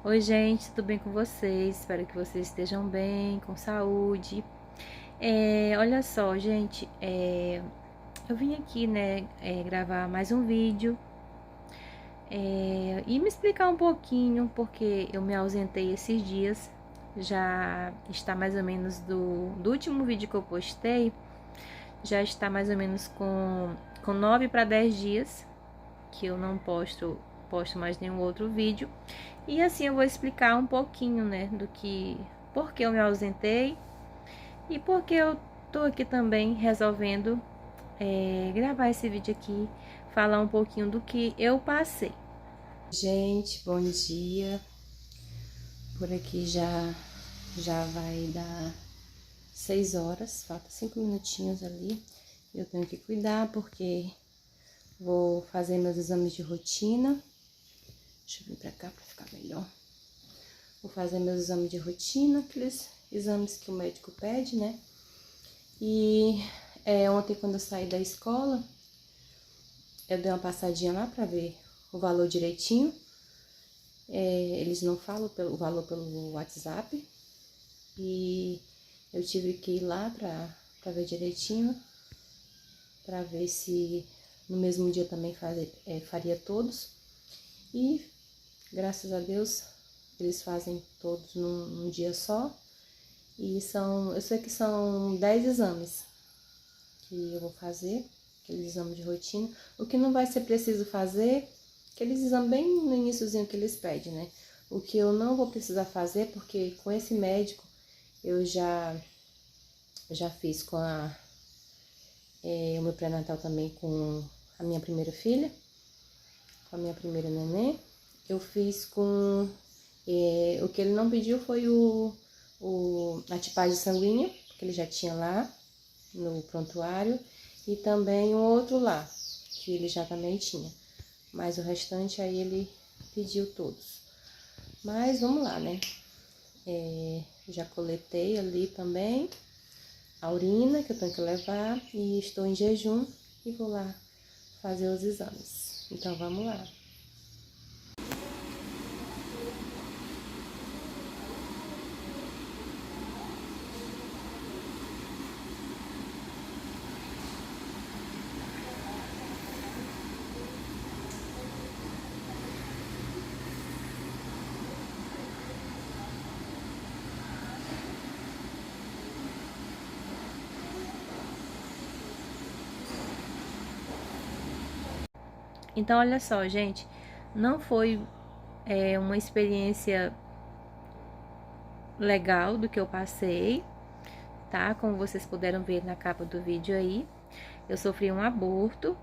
Oi, gente, tudo bem com vocês? Espero que vocês estejam bem, com saúde. Olha só, gente, eu vim aqui, né, gravar mais um vídeo e me explicar um pouquinho, porque eu me ausentei esses dias. Já está mais ou menos do último vídeo que eu postei, já está mais ou menos com 9 para 10 dias que eu não posto mais nenhum outro vídeo. E assim eu vou explicar um pouquinho, né, por que eu me ausentei e por que eu tô aqui também resolvendo gravar esse vídeo aqui, falar um pouquinho do que eu passei. Gente, bom dia. Por aqui já vai dar 6 horas, falta 5 minutinhos ali. Eu tenho que cuidar porque vou fazer meus exames de rotina. Deixa eu vir pra cá pra ficar melhor. Vou fazer meus exames de rotina, aqueles exames que o médico pede, né? E ontem, quando eu saí da escola, eu dei uma passadinha lá pra ver o valor direitinho. Eles não falam o valor pelo WhatsApp. E eu tive que ir lá pra ver direitinho, pra ver se no mesmo dia também faria todos. E graças a Deus eles fazem todos num dia só. E eu sei que são 10 exames que eu vou fazer, aqueles exames de rotina. O que não vai ser preciso fazer, aqueles exames bem no iniciozinho que eles pedem, né? O que eu não vou precisar fazer, porque com esse médico eu já fiz o meu pré-natal também com a minha primeira filha, com a minha primeira neném. Eu fiz o que ele não pediu foi a tipagem sanguínea, que ele já tinha lá no prontuário, e também um outro lá, que ele já também tinha. Mas o restante aí ele pediu todos. Mas vamos lá, né? Já coletei ali também a urina que eu tenho que levar e estou em jejum e vou lá fazer os exames. Então vamos lá. Então, olha só, gente, não foi uma experiência legal do que eu passei, tá? Como vocês puderam ver na capa do vídeo aí, eu sofri um aborto,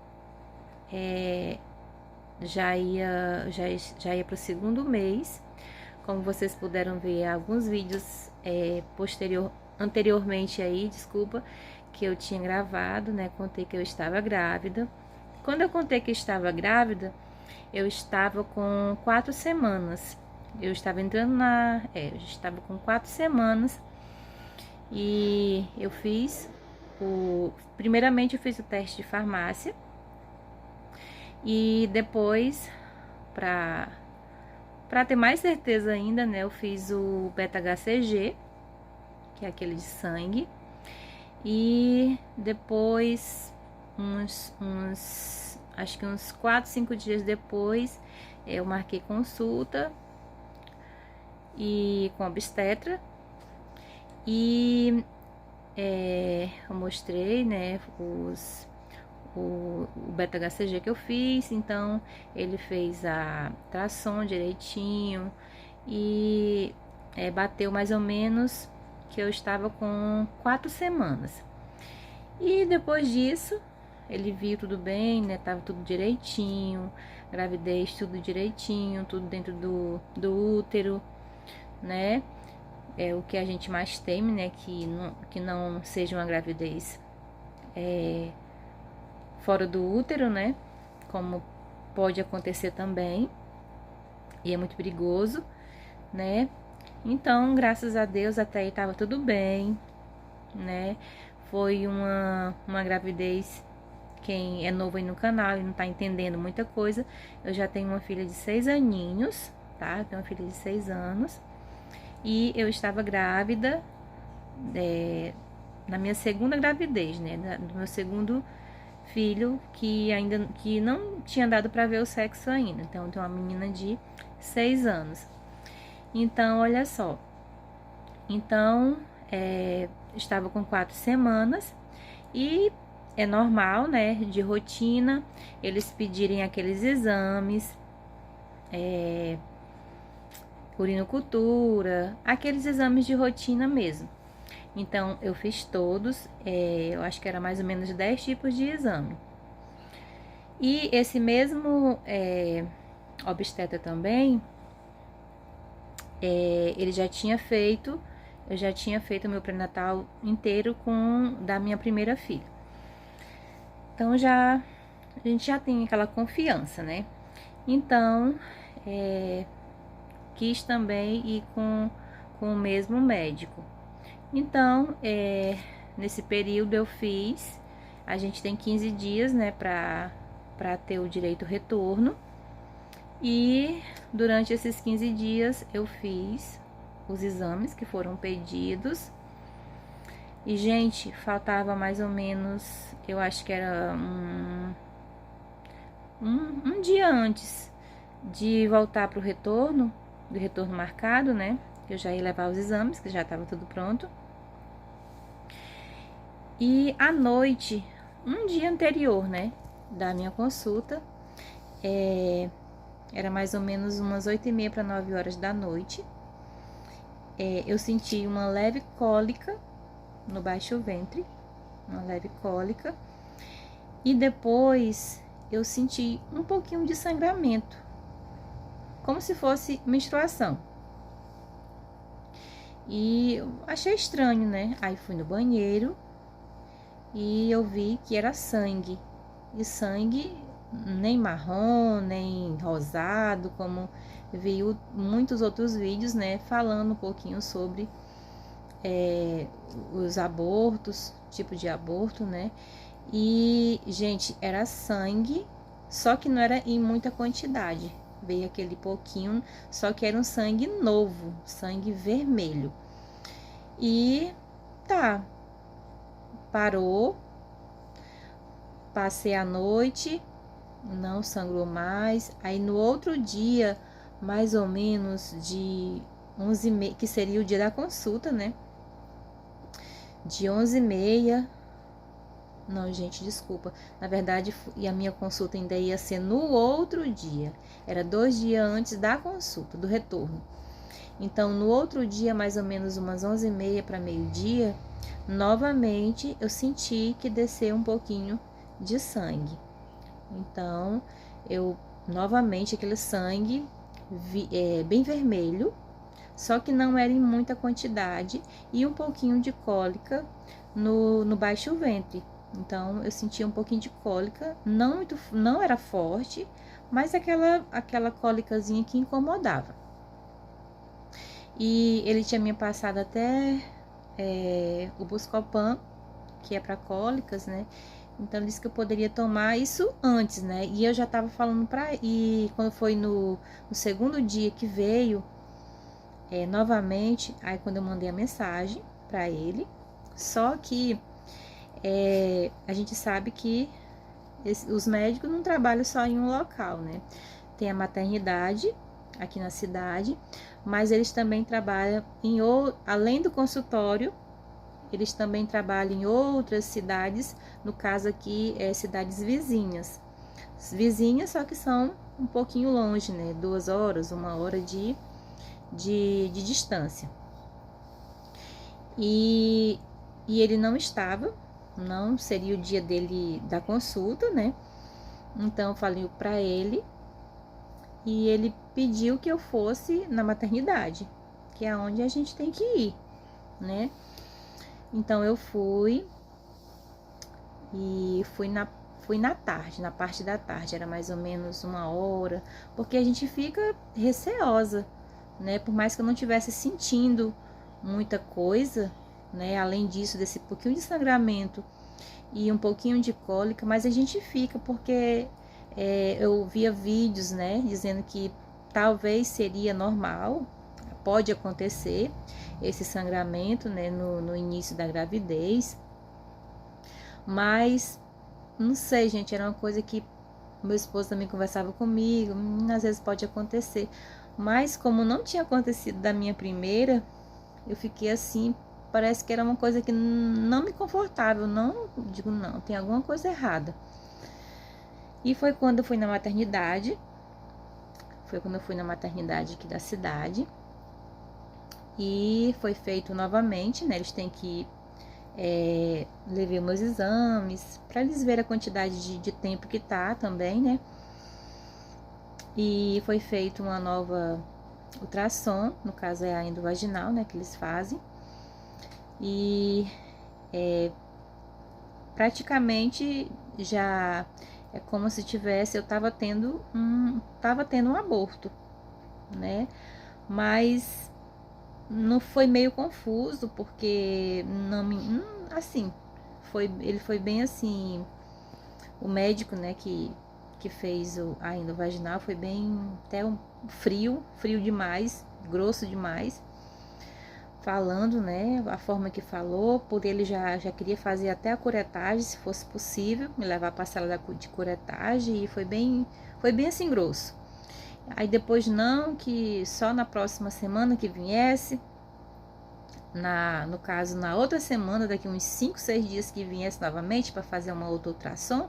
já ia pro segundo mês. Como vocês puderam ver alguns vídeos anteriormente aí, desculpa, que eu tinha gravado, né? Contei que eu estava grávida. Quando eu contei que estava grávida, eu estava com 4 semanas. Eu estava entrando eu estava com 4 semanas e eu fiz primeiramente eu fiz o teste de farmácia e depois, para ter mais certeza ainda, né, eu fiz o beta-HCG, que é aquele de sangue, e depois acho que uns 4, 5 dias depois, eu marquei consulta e com obstetra e eu mostrei, né, o beta-HCG que eu fiz. Então ele fez a tração direitinho e bateu mais ou menos que eu estava com 4 semanas. E depois disso ele viu tudo bem, né? Tava tudo direitinho, gravidez tudo direitinho, tudo dentro do útero, né? É o que a gente mais teme, né? Que não seja uma gravidez fora do útero, né? Como pode acontecer também. E é muito perigoso, né? Então, graças a Deus, até aí tava tudo bem, né? Foi uma gravidez. Quem é novo aí no canal e não tá entendendo muita coisa, eu já tenho uma filha de 6 aninhos, tá? Eu tenho uma filha de 6 anos e eu estava grávida na minha segunda gravidez, né? Do meu segundo filho, que não tinha dado para ver o sexo ainda. Então, eu tenho uma menina de 6 anos. Então, olha só. Então, estava com 4 semanas e é normal, né, de rotina, eles pedirem aqueles exames, urinocultura, aqueles exames de rotina mesmo. Então, eu fiz todos, eu acho que era mais ou menos 10 tipos de exame. E esse mesmo obstetra também, ele já tinha feito, eu já tinha feito o meu pré-natal inteiro da minha primeira filha. Então, a gente já tem aquela confiança, né? Então, quis também ir com o mesmo médico. Então, nesse período eu fiz, a gente tem 15 dias, né, para ter o direito ao retorno. E durante esses 15 dias eu fiz os exames que foram pedidos. E, gente, faltava mais ou menos, eu acho que era um dia antes de voltar para o retorno, do retorno marcado, né? Eu já ia levar os exames, que já estava tudo pronto. E à noite, um dia anterior, né, da minha consulta, era mais ou menos umas 8h30 para 9 horas da noite, eu senti uma leve cólica no baixo ventre, uma leve cólica, e depois eu senti um pouquinho de sangramento, como se fosse menstruação. E eu achei estranho, né? Aí fui no banheiro e eu vi que era sangue. E sangue nem marrom, nem rosado, como vi muitos outros vídeos, né? Falando um pouquinho sobre os abortos, tipo de aborto, né? E, gente, era sangue, só que não era em muita quantidade. Veio aquele pouquinho, só que era um sangue novo, sangue vermelho. E tá, parou, passei a noite, não sangrou mais. Aí no outro dia, mais ou menos de 11h30, que seria o dia da consulta, né? De 11h30, não, gente, desculpa. Na verdade, a minha consulta ainda ia ser no outro dia. Era 2 dias antes da consulta, do retorno. Então, no outro dia, mais ou menos umas 11h30 para meio-dia, novamente eu senti que desceu um pouquinho de sangue. Então, novamente, aquele sangue bem vermelho, só que não era em muita quantidade, e um pouquinho de cólica no baixo ventre. Então, eu sentia um pouquinho de cólica, não era forte, mas aquela cólicazinha que incomodava. E ele tinha me passado até o Buscopan, que é para cólicas, né? Então, ele disse que eu poderia tomar isso antes, né? E eu já tava falando e quando foi no segundo dia que veio, novamente, aí quando eu mandei a mensagem para ele, só que a gente sabe que os médicos não trabalham só em um local, né? Tem a maternidade aqui na cidade, mas eles também trabalham além do consultório, eles também trabalham em outras cidades, no caso aqui, cidades vizinhas. Vizinhas, só que são um pouquinho longe, né? 2 horas, 1 hora de distância. E ele não estava, não seria o dia dele da consulta, né? Então eu falei para ele e ele pediu que eu fosse na maternidade, que é onde a gente tem que ir, né? Então eu fui e fui na tarde, na parte da tarde, era mais ou menos 1 hora, porque a gente fica receosa, né? Por mais que eu não estivesse sentindo muita coisa, né? Além disso, desse pouquinho de sangramento e um pouquinho de cólica, mas a gente fica porque eu via vídeos, né? Dizendo que talvez seria normal, pode acontecer esse sangramento, né, no início da gravidez, mas não sei, gente, era uma coisa que meu esposo também conversava comigo, às vezes pode acontecer, mas como não tinha acontecido da minha primeira, eu fiquei assim, parece que era uma coisa que não me confortava, não, digo, não, tem alguma coisa errada. E foi quando eu fui na maternidade, aqui da cidade, e foi feito novamente, né, eles têm que levei meus exames, para eles verem a quantidade de tempo que tá também, né, e foi feito uma nova ultrassom, no caso é a endovaginal, né, que eles fazem, e praticamente já é como se eu tava tendo um aborto, né? Mas não foi meio confuso, porque não me, assim, ele foi bem assim, o médico, né, que fez a endovaginal foi bem, até frio demais, grosso demais, falando, né, a forma que falou, por ele já queria fazer até a curetagem, se fosse possível, me levar para a sala de curetagem, e foi bem assim grosso. Aí depois não, que só na próxima semana que viesse, no caso na outra semana, daqui uns 5, 6 dias que viesse novamente para fazer uma outra ultrassom,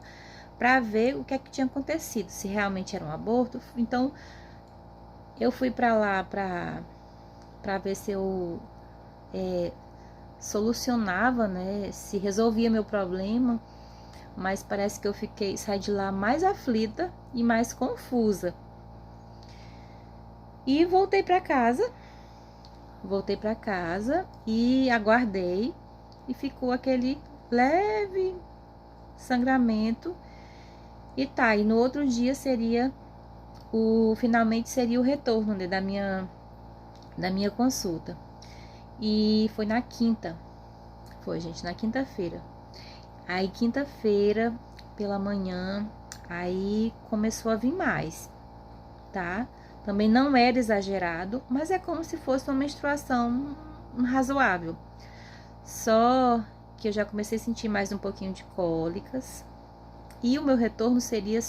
para ver o que é que tinha acontecido, se realmente era um aborto. Então eu fui para lá para ver se eu solucionava, né, se resolvia meu problema, mas parece que eu saí de lá mais aflita e mais confusa. E voltei para casa e aguardei, e ficou aquele leve sangramento, e tá, e no outro dia finalmente seria o retorno, né, da minha consulta. E foi na quinta. Foi, gente, na quinta-feira. Aí, quinta-feira, pela manhã, aí começou a vir mais, tá? Também não era exagerado, mas é como se fosse uma menstruação razoável. Só que eu já comecei a sentir mais um pouquinho de cólicas. E o meu retorno seria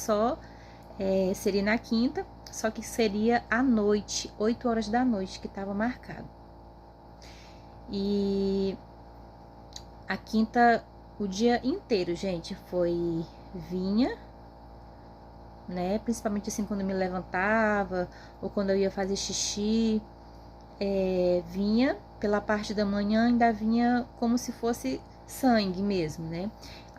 seria na quinta, só que seria à noite, 8 horas da noite que estava marcado. E a quinta, o dia inteiro, gente, vinha, né? Principalmente assim quando eu me levantava ou quando eu ia fazer xixi, vinha pela parte da manhã, ainda vinha como se fosse sangue mesmo, né?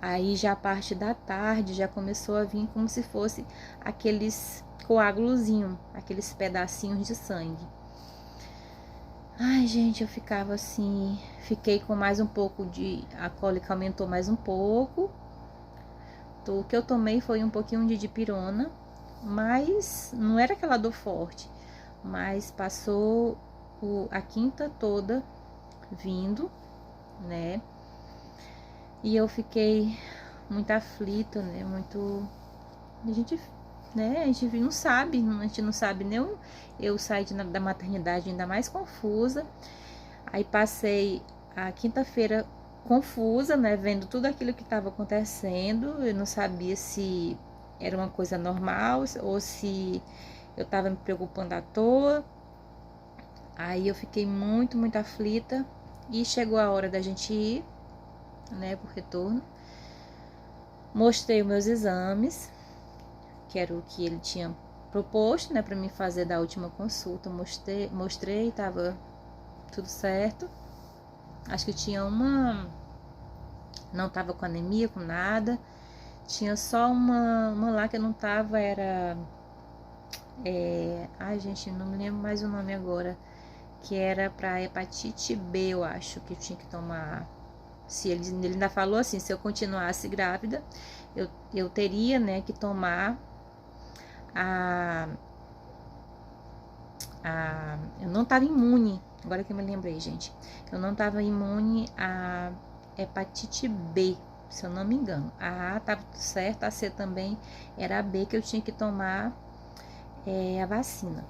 Aí já a parte da tarde já começou a vir como se fosse aqueles coágulozinhos, aqueles pedacinhos de sangue. Ai, gente, eu ficava assim, fiquei com mais um pouco a cólica aumentou mais um pouco. O que eu tomei foi um pouquinho de dipirona, mas não era aquela dor forte, mas passou a quinta toda vindo, né? E eu fiquei muito aflita, né? A gente não sabe, a gente não sabe nem. Eu saí da maternidade ainda mais confusa. Aí passei a quinta-feira confusa, né? Vendo tudo aquilo que estava acontecendo. Eu não sabia se era uma coisa normal ou se eu estava me preocupando à toa. Aí eu fiquei muito, muito aflita. E chegou a hora da gente ir, né, pro retorno. Mostrei os meus exames, que era o que ele tinha proposto, né, para mim fazer da última consulta. Mostrei, tava tudo certo. Acho que tinha não tava com anemia, com nada. Tinha só uma lá que eu não tava, era ai, gente, não me lembro mais o nome agora, que era para hepatite B, eu acho que eu tinha que tomar. Se ele ainda falou assim, se eu continuasse grávida, eu teria, né, que tomar eu não estava imune, agora que eu me lembrei, gente, eu não estava imune a hepatite B, se eu não me engano. A A estava tudo certo, a C também era a B, que eu tinha que tomar a vacina.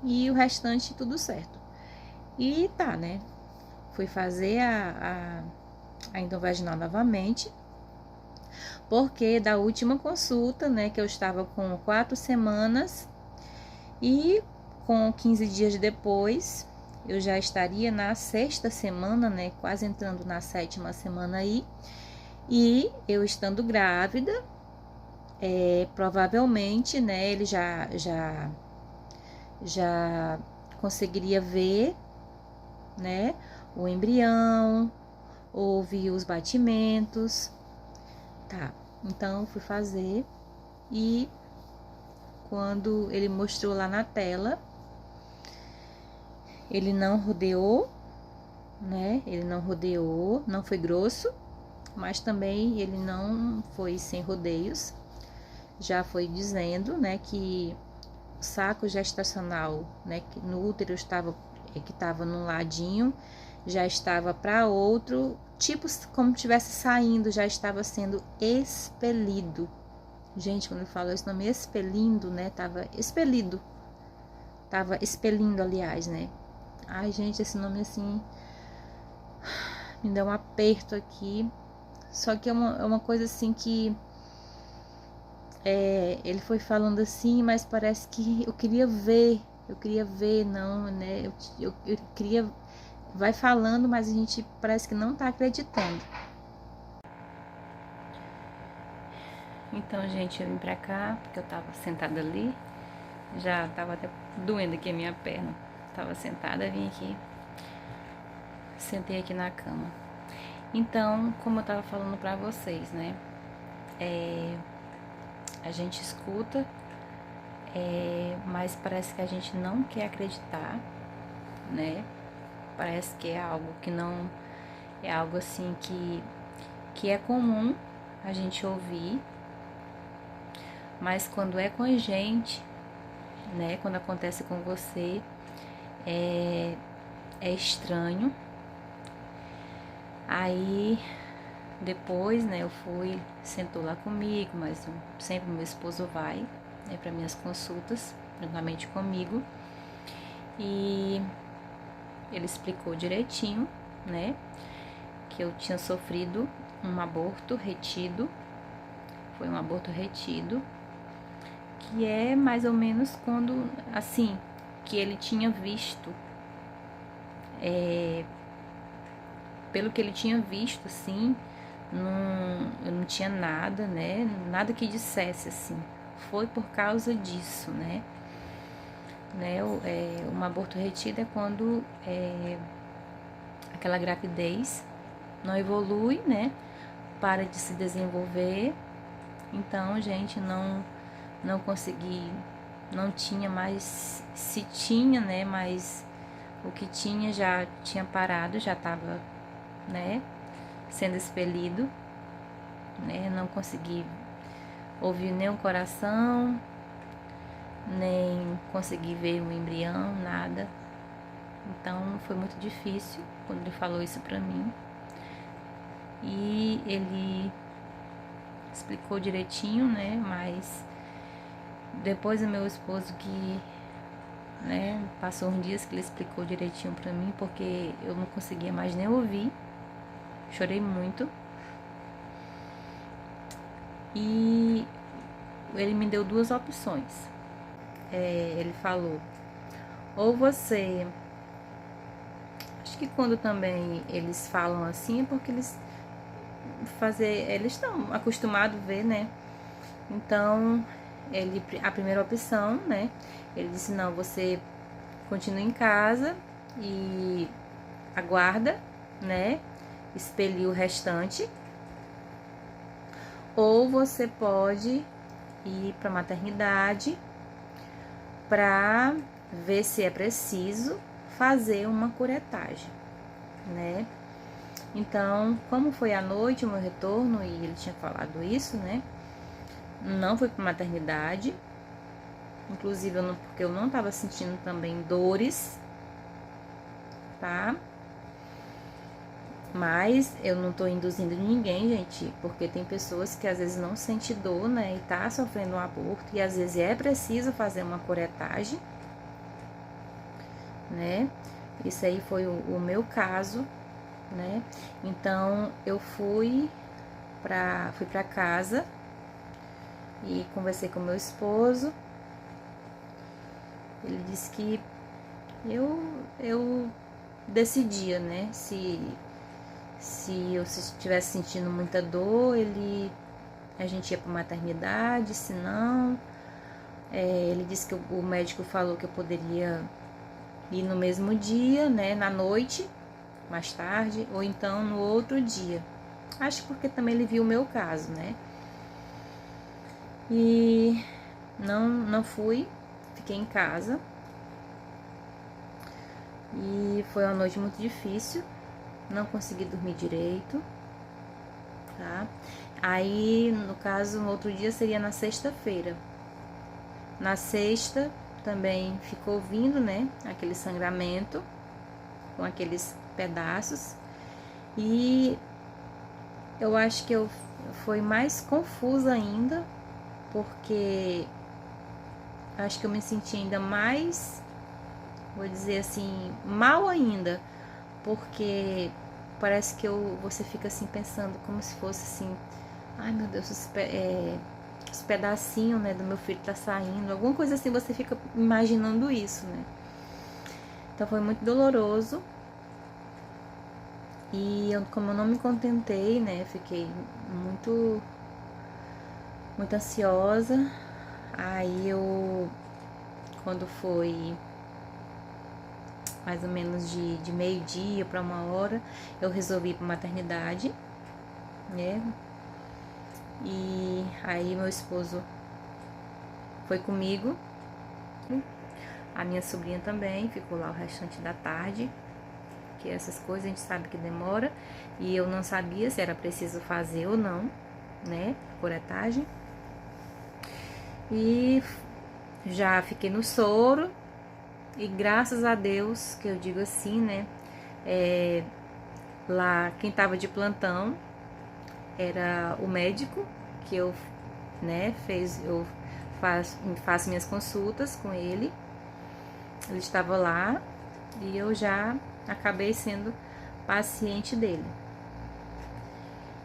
e o restante tudo certo. E tá, né? Fui fazer a endovaginal novamente, porque da última consulta, né, que eu estava com 4 semanas e com 15 dias depois, eu já estaria na 6ª semana, né, quase entrando na 7ª semana aí, e eu estando grávida, provavelmente, né, ele já conseguiria ver, né, o embrião, ouvir os batimentos, tá? Então fui fazer e quando ele mostrou lá na tela, ele não rodeou, né? Ele não rodeou, não foi grosso, mas também ele não foi sem rodeios. Já foi dizendo, né, que o saco gestacional, né, que no útero estava, que estava num ladinho, já estava para outro, tipo como estivesse saindo, já estava sendo expelido. Gente, quando eu falo esse nome expelindo, né, tava expelido. Tava expelindo, aliás, né. Ai, gente, esse nome assim me dá um aperto aqui. Só que é uma coisa assim que ele foi falando assim, mas parece que eu queria ver, não, né? Eu queria. Vai falando, mas a gente parece que não tá acreditando. Então, gente, eu vim pra cá, porque eu tava sentada ali, já tava até doendo aqui a minha perna. Tava sentada, vim aqui, sentei aqui na cama. Então, como eu tava falando pra vocês, né? A gente escuta, mas parece que a gente não quer acreditar, né? Parece que é algo que não... É algo assim que é comum a gente ouvir, mas quando é com a gente, né? Quando acontece com você, é estranho. Aí, depois, né, eu fui, sentou lá comigo, mas sempre meu esposo vai, né, para minhas consultas, juntamente comigo. E ele explicou direitinho, né, que eu tinha sofrido um aborto retido. Foi um aborto retido, que é mais ou menos quando, assim, que ele tinha visto, pelo que ele tinha visto, assim, eu não tinha nada, né, nada que dissesse, assim, foi por causa disso, né. Um aborto retido é quando aquela gravidez não evolui, né, para de se desenvolver. Então, gente, não consegui, não tinha mais, se tinha, né, mas o que tinha já tinha parado, já estava, né, sendo expelido, né, não consegui ouvir nem o coração, nem consegui ver o embrião, nada. Então foi muito difícil quando ele falou isso pra mim. E ele explicou direitinho, né, mas depois o meu esposo que, né, passou uns dias que ele explicou direitinho pra mim, porque eu não conseguia mais nem ouvir, chorei muito. E ele me deu 2 opções. Ele falou, ou você... Acho que quando também eles falam assim é porque eles estão acostumados a ver, né? Então, a primeira opção, né? Ele disse, não, você continua em casa e aguarda, né? Expelir o restante. Ou você pode ir para a maternidade para ver se é preciso fazer uma curetagem, né? Então, como foi à noite o meu retorno e ele tinha falado isso, né? Não fui para maternidade, inclusive porque eu não estava sentindo também dores, tá? Mas eu não tô induzindo ninguém, gente, porque tem pessoas que às vezes não sentem dor, né? E tá sofrendo um aborto e às vezes é preciso fazer uma curetagem, né? Isso aí foi o meu caso, né? Então eu fui pra casa e conversei com meu esposo. Ele disse que eu decidia, né? Se eu estivesse sentindo muita dor, a gente ia para maternidade, se não, ele disse que o médico falou que eu poderia ir no mesmo dia, né, na noite, mais tarde, ou então no outro dia. Acho porque também ele viu o meu caso, né? E não fui, fiquei em casa. E foi uma noite muito difícil, não consegui dormir direito, tá? Aí, no caso, no outro dia seria na sexta-feira. Na sexta também ficou vindo, né, aquele sangramento com aqueles pedaços. E eu acho que eu fui mais confusa ainda, porque acho que eu me senti ainda mais, vou dizer assim, mal ainda, porque parece que você fica assim pensando como se fosse assim, ai meu Deus, os pedacinhos, né, do meu filho tá saindo, alguma coisa assim, você fica imaginando isso, né? Então foi muito doloroso. E como eu não me contentei, né, fiquei muito ansiosa. Aí quando foi mais ou menos de meio-dia para 1 hora, eu resolvi ir para maternidade, né? E aí meu esposo foi comigo, a minha sobrinha também ficou lá o restante da tarde, que essas coisas a gente sabe que demora, e eu não sabia se era preciso fazer ou não, né, curetagem. E já fiquei no soro, e graças a Deus, que eu digo assim, né, lá quem tava de plantão era o médico, que eu, né, eu faço minhas consultas com ele. Ele estava lá e eu já acabei sendo paciente dele.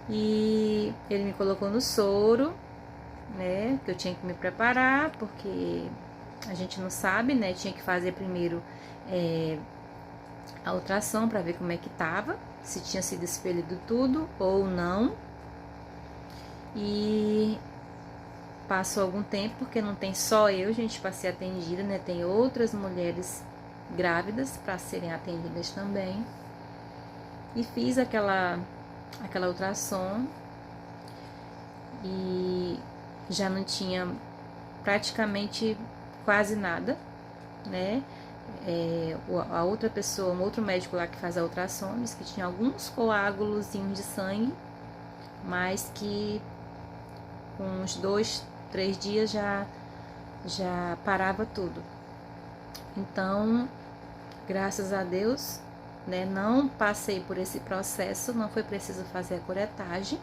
E ele me colocou no soro, né, que eu tinha que me preparar, porque a gente não sabe, né, tinha que fazer primeiro a ultrassom para ver como é que tava, se tinha sido expelido tudo ou não. E passou algum tempo, porque não tem só eu, gente, para ser atendida, né? Tem outras mulheres grávidas para serem atendidas também. E fiz aquela ultrassom e já não tinha praticamente quase nada, né? A outra pessoa, um outro médico lá que faz a ultrassom, disse que tinha alguns coágulozinhos de sangue, mas que com uns 2, 3 dias já parava tudo. Então, graças a Deus, né, não passei por esse processo, não foi preciso fazer a curetagem,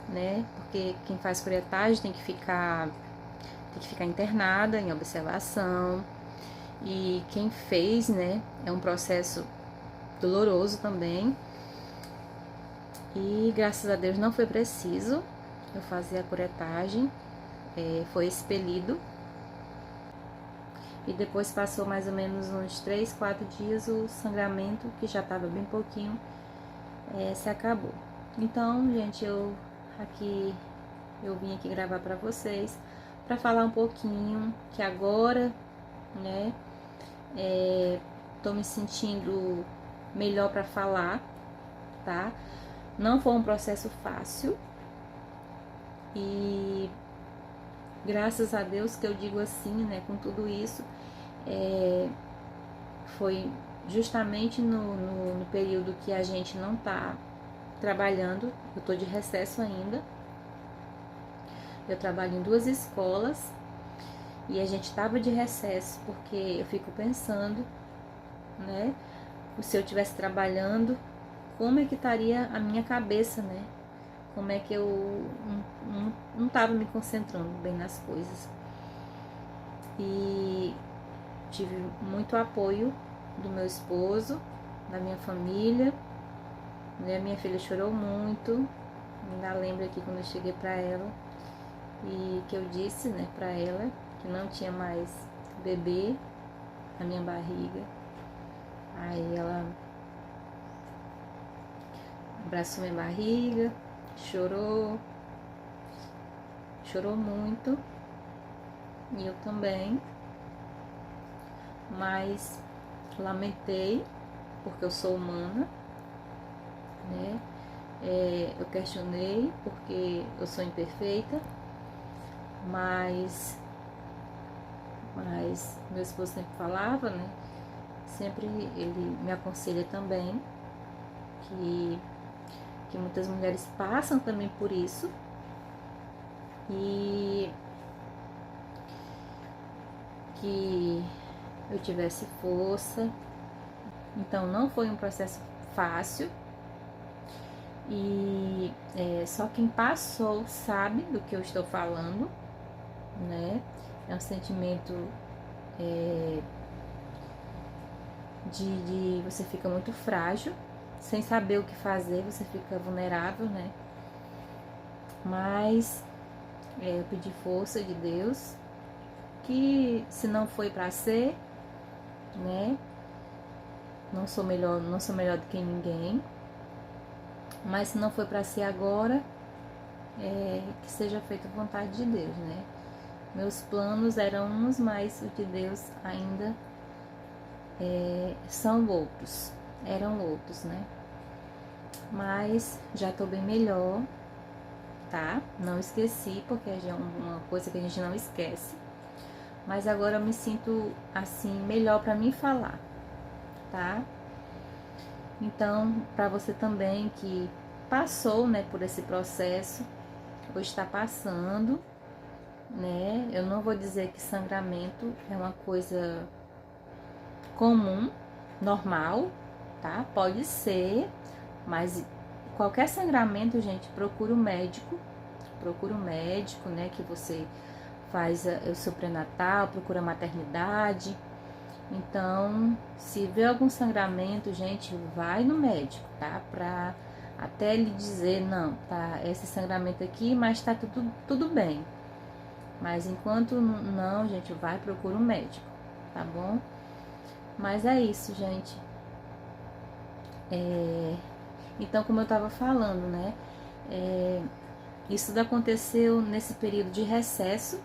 né, porque quem faz curetagem tem que ficar internada em observação, e quem fez, né, é um processo doloroso também, e graças a Deus não foi preciso eu fazer a curetagem, foi expelido. E depois passou mais ou menos uns 3, 4 dias, o sangramento, que já estava bem pouquinho, se acabou. Então, gente, eu vim aqui gravar para vocês, para falar um pouquinho, que agora, né, tô me sentindo melhor para falar, tá? Não foi um processo fácil, e graças a Deus, que eu digo assim, né, com tudo isso, foi justamente no período que a gente não tá trabalhando. Eu tô de recesso ainda, eu trabalho em 2 escolas, e a gente tava de recesso, porque eu fico pensando, né, se eu estivesse trabalhando, como é que estaria a minha cabeça, né? Como é que eu não tava me concentrando bem nas coisas. E tive muito apoio, do meu esposo, da minha família, né? Minha filha chorou muito, ainda lembro aqui quando eu cheguei para ela e que eu disse, né, para ela que não tinha mais bebê na minha barriga. Aí ela abraçou minha barriga, chorou muito, e eu também, mas lamentei, porque eu sou humana, né? Eu questionei, porque eu sou imperfeita, mas meu esposo sempre falava, né? Sempre ele me aconselha também, que muitas mulheres passam também por isso, e que eu tivesse força. Então não foi um processo fácil, e só quem passou sabe do que eu estou falando, né? É um sentimento de você fica muito frágil, sem saber o que fazer, você fica vulnerável, né? Mas eu pedi força de Deus, que se não foi para ser, né? Não sou melhor do que ninguém, mas se não foi para ser agora, que seja feita a vontade de Deus, né? Meus planos eram uns, mas o de Deus ainda são outros, eram outros, né? Mas já tô bem melhor, tá? Não esqueci, porque é uma coisa que a gente não esquece. Mas agora eu me sinto assim melhor para mim falar, tá? Então, para você também que passou, né, por esse processo, ou está passando, né? Eu não vou dizer que sangramento é uma coisa comum, normal, tá? Pode ser, mas qualquer sangramento, gente, procura um médico, né? Que você faz o seu pré-natal, procura a maternidade. Então, se vê algum sangramento, gente, vai no médico, tá? Pra até ele dizer, não, tá, esse sangramento aqui, mas tá tudo bem. Mas enquanto não, gente, vai, procura um médico, tá bom? Mas é isso, gente. Então, como eu tava falando, né? Isso tudo aconteceu nesse período de recesso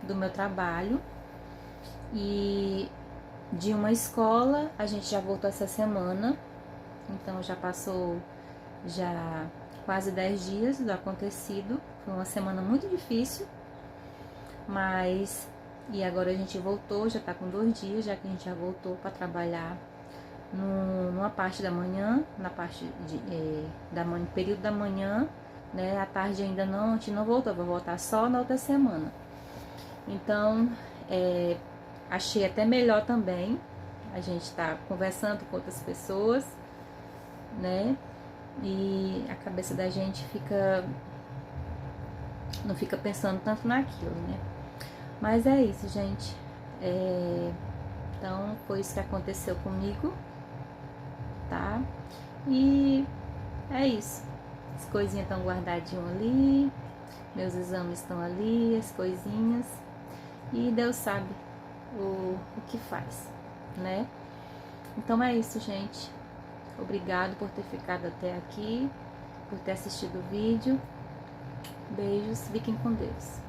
do meu trabalho, e de uma escola a gente já voltou essa semana, então já passou já quase 10 dias do acontecido. Foi uma semana muito difícil, mas e agora a gente voltou, já tá com 2 dias, já que a gente já voltou para trabalhar numa parte da manhã, na parte da manhã, período da manhã, né? À tarde ainda não, a gente não voltou, vai voltar só na outra semana. Então, achei até melhor também a gente tá conversando com outras pessoas, né? E a cabeça da gente não fica pensando tanto naquilo, né? Mas é isso, gente. Então, foi isso que aconteceu comigo, tá? E é isso. As coisinhas estão guardadinhas ali, meus exames estão ali, as coisinhas. E Deus sabe o que faz, né? Então é isso, gente. Obrigado por ter ficado até aqui, por ter assistido o vídeo. Beijos, fiquem com Deus.